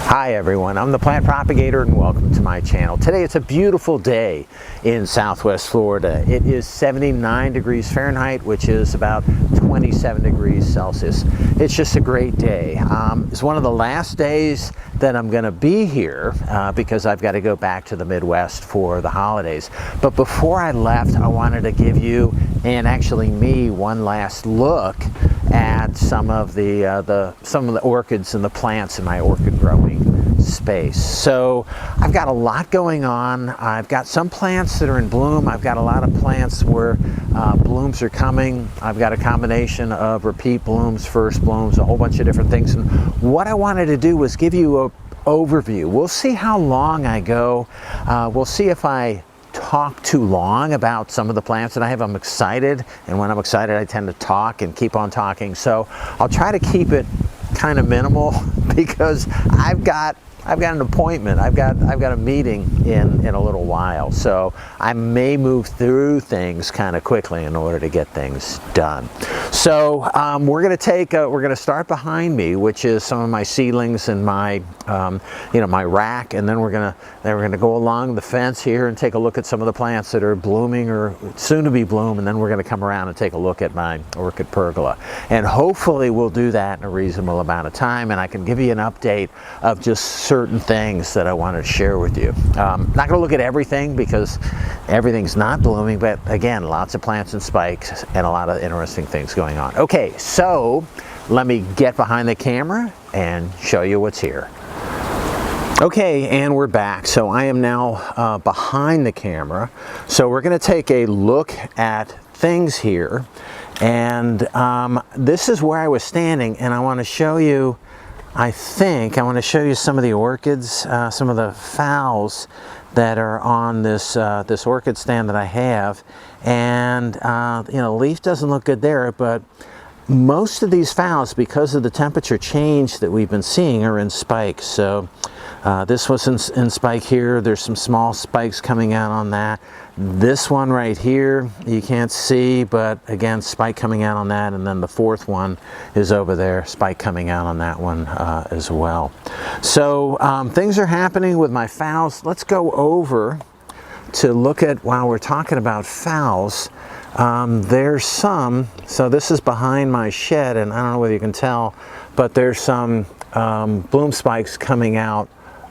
Hi everyone, I'm the Plant Propagator and welcome to my channel. Today it's a beautiful day in Southwest Florida. It is 79 degrees Fahrenheit, which is about 27 degrees Celsius. It's just a great day. It's one of the last days that I'm going to be here because I've got to go back to the Midwest for the holidays. But before I left, I wanted to give you, and actually me, one last look at some of the orchids and the plants in my orchid growing space. So I've got a lot going on. I've got some plants that are in bloom. I've got a lot of plants where blooms are coming. I've got a combination of repeat blooms, first blooms, a whole bunch of different things. And what I wanted to do was give you an overview. We'll see how long I go. We'll see if I talk too long about some of the plants that I have. I'm excited, and when I'm excited I tend to talk and keep on talking. So I'll try to keep it kind of minimal because I've got an appointment. I've got a meeting in a little while, so I may move through things kind of quickly in order to get things done. So we're going to start behind me, which is some of my seedlings and my my rack, and then we're going to go along the fence here and take a look at some of the plants that are blooming or soon to be bloom, and then we're going to come around and take a look at my orchid pergola. And hopefully we'll do that in a reasonable amount of time, and I can give you an update of just certain things that I wanted to share with you. Not going to look at everything because everything's not blooming, but again, lots of plants and spikes and a lot of interesting things going on. Okay, so let me get behind the camera and show you what's here. Okay, and we're back. So I am now behind the camera. So we're going to take a look at things here, and this is where I was standing, and I want to show you, I want to show you some of the orchids, some of the phals that are on this this orchid stand that I have. And the leaf doesn't look good there, but most of these phals, because of the temperature change that we've been seeing, are in spikes. So this was in spike here. There's some small spikes coming out on that. This one right here, you can't see, but again, spike coming out on that. And then the fourth one is over there, spike coming out on that one as well. So things are happening with my phals. Let's go over to look at, while we're talking about phals, there's some, so this is behind my shed, and I don't know whether you can tell, but there's some bloom spikes coming out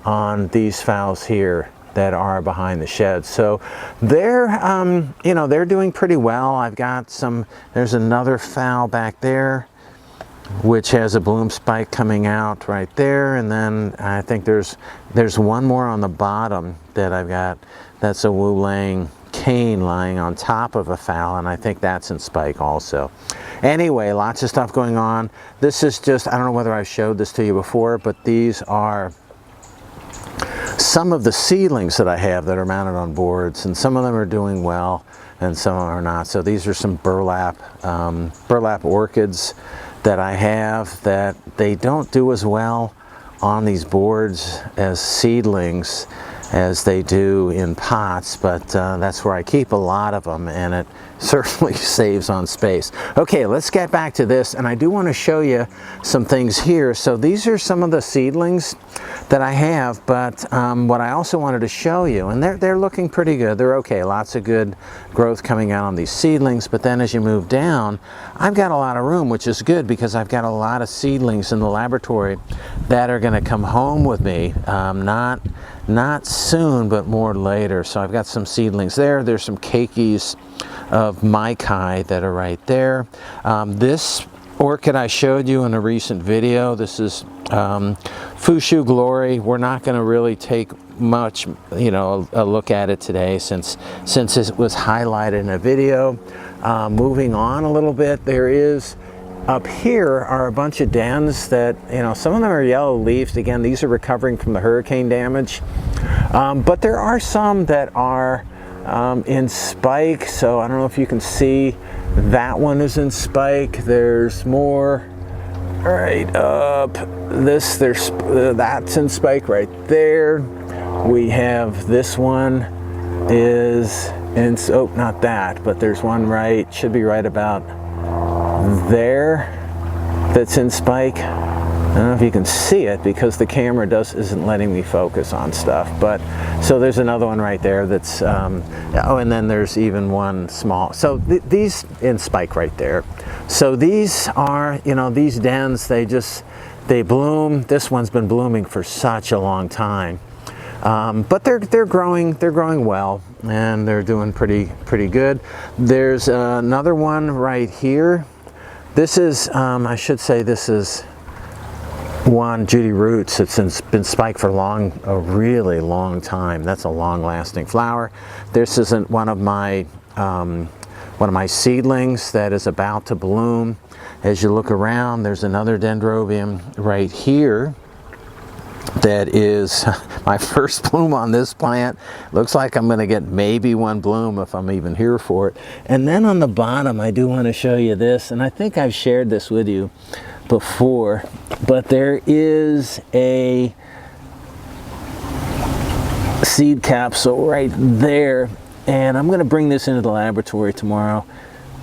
on these phals here that are behind the shed. So they're they're doing pretty well. I've got some, there's another phal back there which has a bloom spike coming out right there, and then I think there's one more on the bottom that I've got. That's a Wu-Lang cane lying on top of a phal, and I think that's in spike also. Anyway, lots of stuff going on. This is just, I don't know whether I showed this to you before, but these are some of the seedlings that I have that are mounted on boards, and some of them are doing well and some of them are not. So these are some burlap orchids that I have that they don't do as well on these boards as seedlings as they do in pots, but that's where I keep a lot of them, and it certainly saves on space. Okay, let's get back to this, and I do want to show you some things here. So these are some of the seedlings that I have, but what I also wanted to show you, and they're looking pretty good. They're okay, lots of good growth coming out on these seedlings, but then as you move down, I've got a lot of room, which is good because I've got a lot of seedlings in the laboratory that are going to come home with me, not soon, but more later. So I've got some seedlings there. There's some keikis of Maikai that are right there. This orchid I showed you in a recent video, this is Fushu Glory. We're not going to really take much, a look at it today since it was highlighted in a video. Moving on a little bit, there is, up here are a bunch of dens that, some of them are yellow leaves. Again, these are recovering from the hurricane damage. But there are some that are in spike. So I don't know if you can see, that one is in spike. There's more right up. That's in spike right there. We have this one is in, oh, not that, but there's one right, should be right about there, that's in spike. I don't know if you can see it because the camera isn't letting me focus on stuff, but so there's another one right there that's oh, and then there's even one small, so these in spike right there. So these are, you know, these dens, they bloom. This one's been blooming for such a long time, but they're growing well, and they're doing pretty good. There's another one right here. This is I should say this is one Judy Roots. It's been spiked for a really long time. That's a long-lasting flower. This isn't one of my seedlings that is about to bloom. As you look around, there's another dendrobium right here that is my first bloom on this plant. Looks like I'm going to get maybe one bloom if I'm even here for it. And then on the bottom, I do want to show you this, and I think I've shared this with you before, but there is a seed capsule right there, and I'm going to bring this into the laboratory tomorrow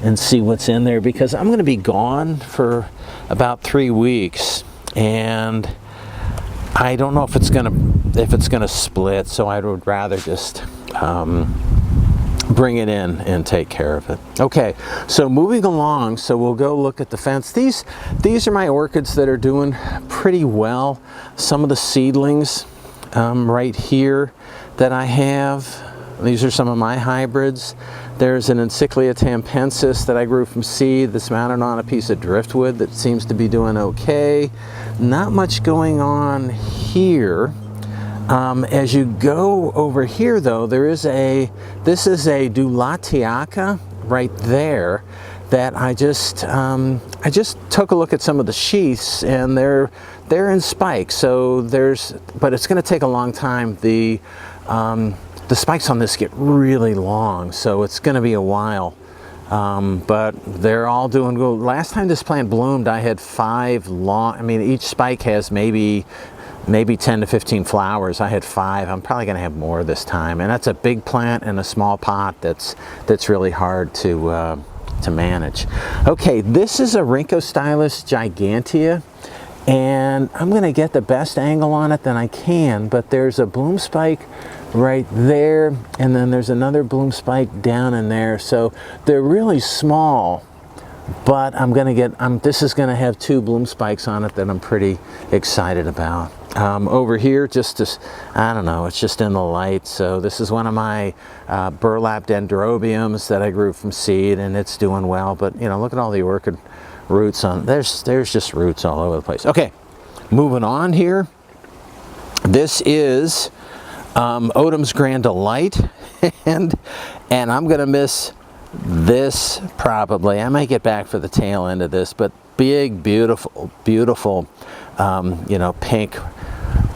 and see what's in there, because I'm going to be gone for about 3 weeks, and I don't know if it's going to split, so I would rather just bring it in and take care of it. Okay, so moving along, so we'll go look at the fence. These are my orchids that are doing pretty well. Some of the seedlings right here that I have, these are some of my hybrids. There's an Encyclia tampensis that I grew from seed that's mounted on a piece of driftwood that seems to be doing okay. Not much going on here. As you go over here, though, this is a Dulatiaca right there that I just took a look at some of the sheaths, and they're in spikes. So but it's going to take a long time. The spikes on this get really long, so it's going to be a while. But they're all doing good. Last time this plant bloomed, I had 5 long. I mean, each spike has maybe 10 to 15 flowers. I had 5. I'm probably going to have more this time, and that's a big plant in a small pot. That's really hard to manage. Okay, this is a Rhincostylus gigantea, and I'm going to get the best angle on it than I can. But there's a bloom spike right there, and then there's another bloom spike down in there. So they're really small, but this is going to have 2 bloom spikes on it that I'm pretty excited about. Over here, I don't know, it's just in the light. So this is one of my burlap dendrobiums that I grew from seed, and it's doing well. But you know, look at all the orchid roots on. There's just roots all over the place. Okay, moving on here. This is Odom's Grand Delight, and I'm gonna miss this probably. I might get back for the tail end of this, but big, beautiful, you know, pink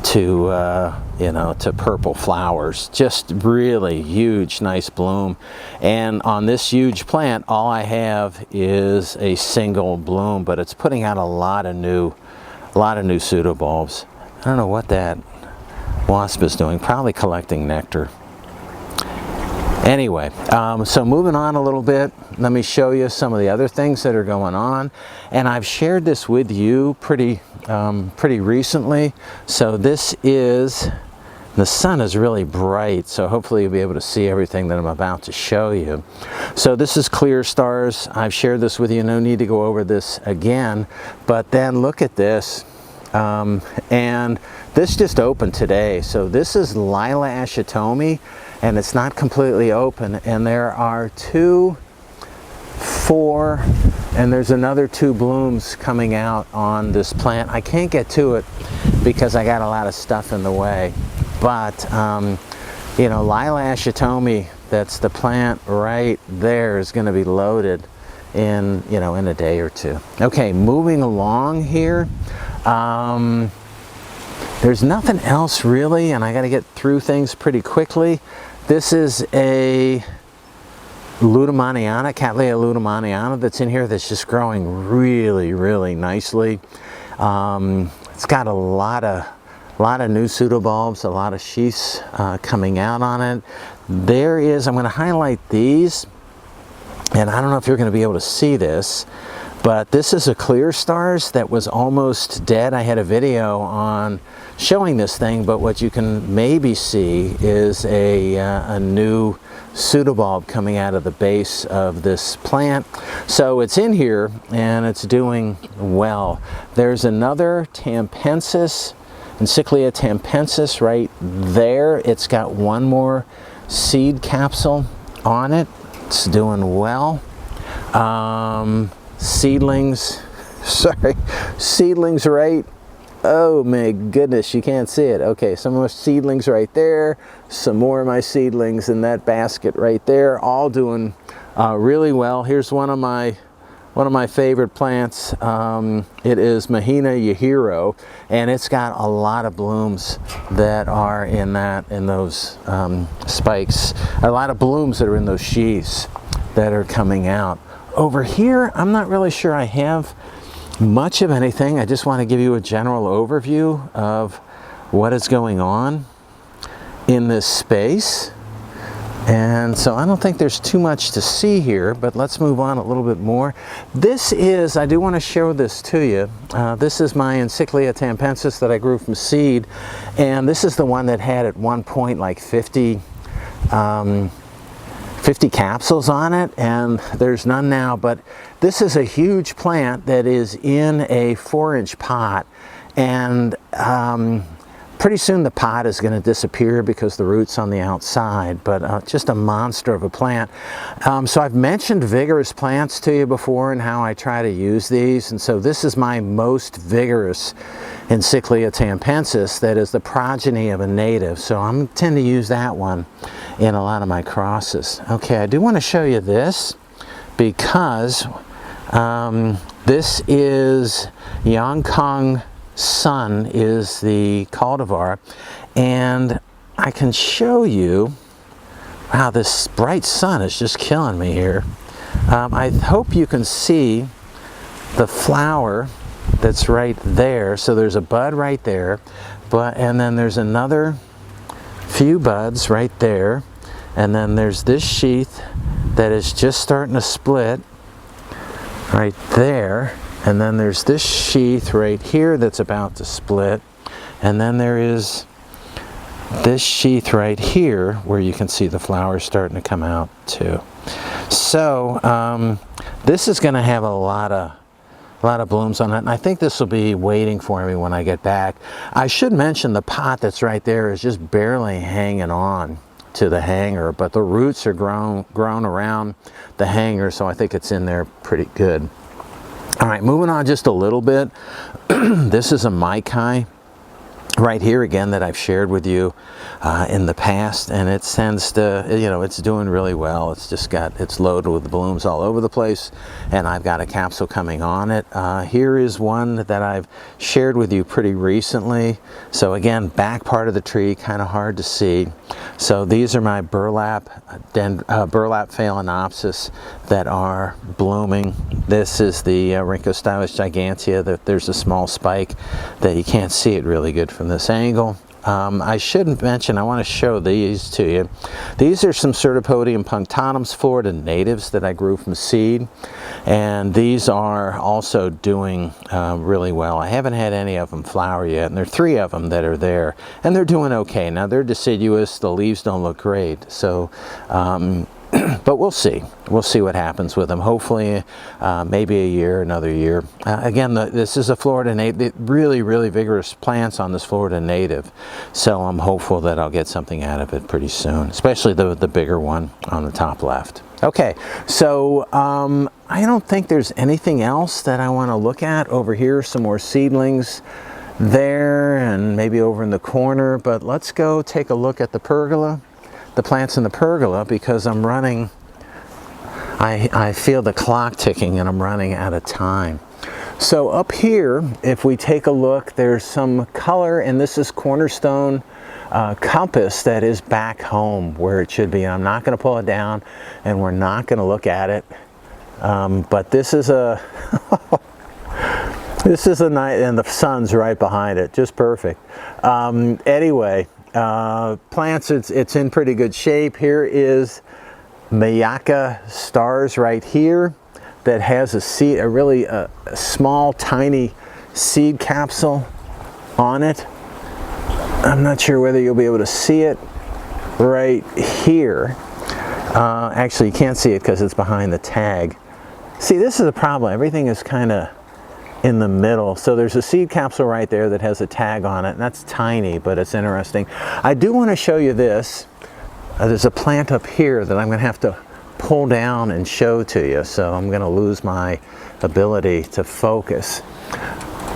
to purple flowers. Just really huge, nice bloom. And on this huge plant, all I have is a single bloom, but it's putting out a lot of new pseudobulbs. I don't know what that wasp is doing, probably collecting nectar. Anyway, so moving on a little bit, let me show you some of the other things that are going on. And I've shared this with you pretty recently. So this is, the sun is really bright, so hopefully you'll be able to see everything that I'm about to show you. So this is Clear Stars. I've shared this with you, no need to go over this again. But then look at this. And this just opened today. So this is Lila Ashitomi, and it's not completely open. And there are 2, 4, and there's another 2 blooms coming out on this plant. I can't get to it because I got a lot of stuff in the way. But, you know, Lila Ashitomi, that's the plant right there, is going to be loaded in, you know, in a day or 2. Okay, moving along here. There's nothing else really, and I got to get through things pretty quickly. This is a Ludomaniana, Cattleya Ludomaniana, that's in here that's just growing really nicely. It's got a lot of new pseudobulbs, a lot of sheaths coming out on it. There is, I'm going to highlight these, and I don't know if you're going to be able to see this, But this is a clear stars that was almost dead. I had a video on showing this thing, but what you can maybe see is a new pseudobulb coming out of the base of this plant. So it's in here and it's doing well. There's another Tampensis, Encyclia tampensis right there. It's got one more seed capsule on it. It's doing well. Seedlings, sorry, seedlings right. Oh my goodness, you can't see it. Okay, some more seedlings right there, some more of my seedlings in that basket right there, all doing really well. Here's one of my favorite plants. It is Mahina Yahiro, and it's got a lot of blooms that are in those spikes. A lot of blooms that are in those sheaths that are coming out. Over here, I'm not really sure I have much of anything. I just want to give you a general overview of what is going on in this space. And so I don't think there's too much to see here, but let's move on a little bit more. This is, I do want to show this to you. This is my Encyclia tampensis that I grew from seed. And this is the one that had at one point like 50 capsules on it, and there's none now. But this is a huge plant that is in a 4-inch pot, and pretty soon the pot is going to disappear because the root's on the outside, but just a monster of a plant. So I've mentioned vigorous plants to you before and how I try to use these, and so this is my most vigorous Encyclia tampensis that is the progeny of a native, so I tend to use that one in a lot of my crosses. Okay, I do want to show you this because this is Yangkong Sun is the cultivar, and I can show you, wow, this bright sun is just killing me here. I hope you can see the flower that's right there. So there's a bud right there, and then there's another few buds right there, and then there's this sheath that is just starting to split right there, and then there's this sheath right here that's about to split, and then there is this sheath right here where you can see the flowers starting to come out too. So this is going to have a lot of blooms on it, and I think this will be waiting for me when I get back. I should mention the pot that's right there is just barely hanging on to the hanger, but the roots are grown around the hanger, so I think it's in there pretty good. All right, moving on just a little bit. This is a Maikai right here again that I've shared with you in the past, and it tends to, it's doing really well. It's loaded with blooms all over the place, and I've got a capsule coming on it. Here is one that I've shared with you pretty recently. So again, back part of the tree, kind of hard to see. So these are my burlap phalaenopsis that are blooming. This is the Rhynchostylus gigantea. There's a small spike that you can't see it really good from this angle. I shouldn't mention, I want to show these to you. These are some Certipodium punctatums, Florida natives that I grew from seed, and these are also doing really well. I haven't had any of them flower yet, and there are 3 of them that are there, and they're doing okay. Now they're deciduous, the leaves don't look great, so but we'll see. We'll see what happens with them. Hopefully, maybe a year, another year. Again, this is a Florida native. Really, really vigorous plants on this Florida native. So I'm hopeful that I'll get something out of it pretty soon, especially the bigger one on the top left. Okay, so I don't think there's anything else that I want to look at. Over here, some more seedlings there, and maybe over in the corner. But let's go take a look at the pergola. The plants in the pergola, because I'm running, I feel the clock ticking and I'm running out of time. So up here, if we take a look, there's some color, and this is cornerstone compass that is back home where it should be. I'm not going to pull it down, and we're not going to look at it, but this is a this is a night, and the sun's right behind it, just perfect. Anyway, plants, it's in pretty good shape. Here is Mayaka stars right here. that has a seed, a really small, tiny seed capsule on it. I'm not sure whether you'll be able to see it right here. Actually, you can't see it because it's behind the tag. See, this is the problem. Everything is kind of in the middle. So there's a seed capsule right there that has a tag on it, and that's tiny, but it's interesting. I do want to show you this. There's a plant up here that I'm going to have to pull down and show to you, so I'm going to lose my ability to focus.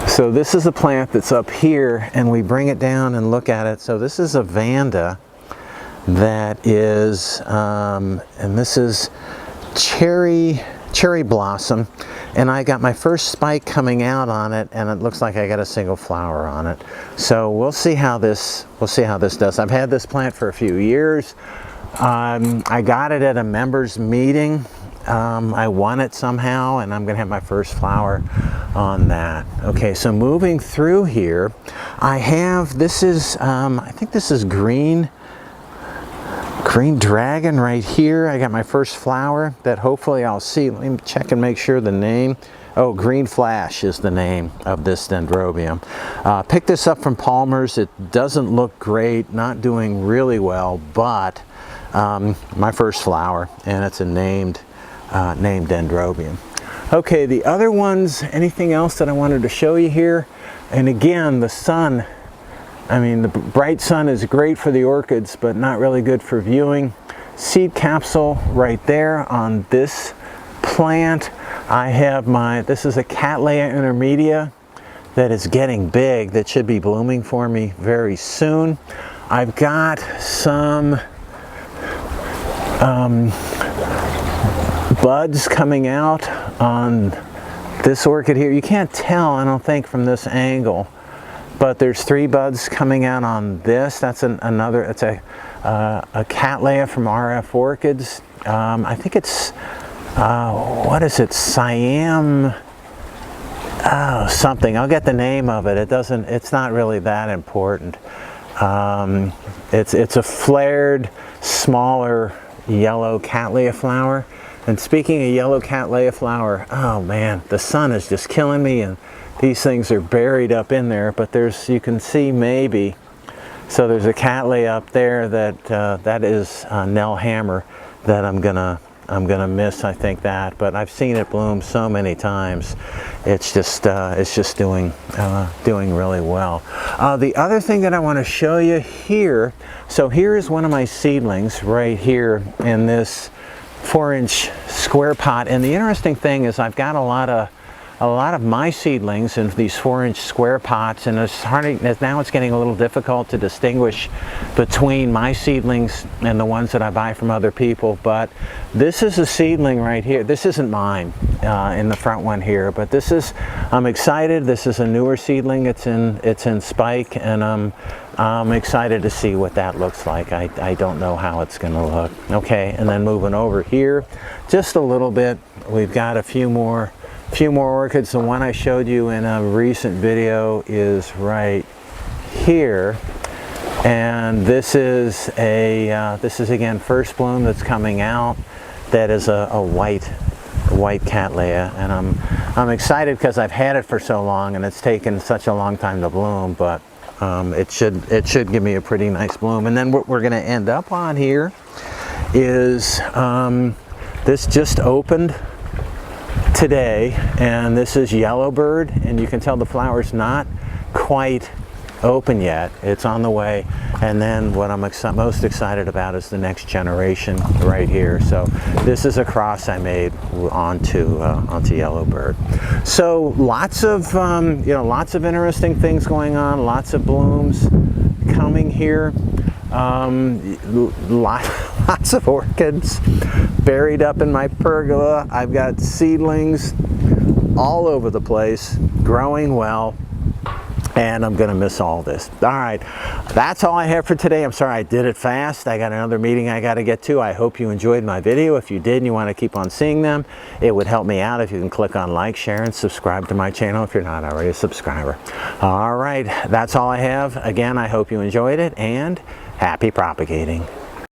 So this is a plant that's up here, and we bring it down and look at it. So this is a Vanda that is, and this is cherry blossom, and I got my first spike coming out on it, and it looks like I got a single flower on it. So we'll see how this does. I've had this plant for a few years. I got it at a members meeting. I won it somehow, and I'm gonna have my first flower on that. Okay, so moving through here, I have, this is, I think this is green dragon right here. I got my first flower that hopefully I'll see. Let me check and make sure the name. Oh, Green Flash is the name of this dendrobium. Picked this up from Palmer's. It doesn't look great, not doing really well, but my first flower, and it's a named dendrobium. Okay, the other ones, anything else that I wanted to show you here? And again, the sun, I mean, the bright sun is great for the orchids, but not really good for viewing. Seed capsule right there on this plant. I have this is a Cattleya intermedia that is getting big, that should be blooming for me very soon. I've got some buds coming out on this orchid here. You can't tell, I don't think, from this angle, but there's 3 buds coming out on this. That's another, it's a Cattleya from RF Orchids. I think it's, what is it, Siam, something. I'll get the name of it. It's not really that important. It's a flared, smaller yellow Cattleya flower. And speaking of yellow Cattleya flower, oh man, the sun is just killing me, and these things are buried up in there, but you can see maybe, so there's a Cattleya up there that is Nell Hammer that I'm gonna miss, I think that, but I've seen it bloom so many times. It's just doing really well. The other thing that I want to show you here, so here is one of my seedlings right here in this 4-inch square pot, and the interesting thing is I've got a lot of my seedlings in these 4-inch square pots, and now it's getting a little difficult to distinguish between my seedlings and the ones that I buy from other people. But this is a seedling right here. This isn't mine in the front one here, but I'm excited. This is a newer seedling. It's in spike, and I'm excited to see what that looks like. I don't know how it's going to look. Okay, and then moving over here just a little bit, we've got a few more orchids. The one I showed you in a recent video is right here, and this is again first bloom that's coming out. That is a white Cattleya, and I'm excited because I've had it for so long and it's taken such a long time to bloom, but it should give me a pretty nice bloom. And then what we're going to end up on here is this just opened today, and this is Yellowbird, and you can tell the flower's not quite open yet. It's on the way. And then what I'm most excited about is the next generation right here. So this is a cross I made onto Yellowbird. So lots of lots of interesting things going on, lots of blooms coming here. Lots of orchids buried up in my pergola. I've got seedlings all over the place, growing well, and I'm gonna miss all this. All right, that's all I have for today. I'm sorry I did it fast. I got another meeting I got to get to. I hope you enjoyed my video. If you did and you want to keep on seeing them, it would help me out if you can click on like, share, and subscribe to my channel if you're not already a subscriber. All right, that's all I have. Again, I hope you enjoyed it, and happy propagating.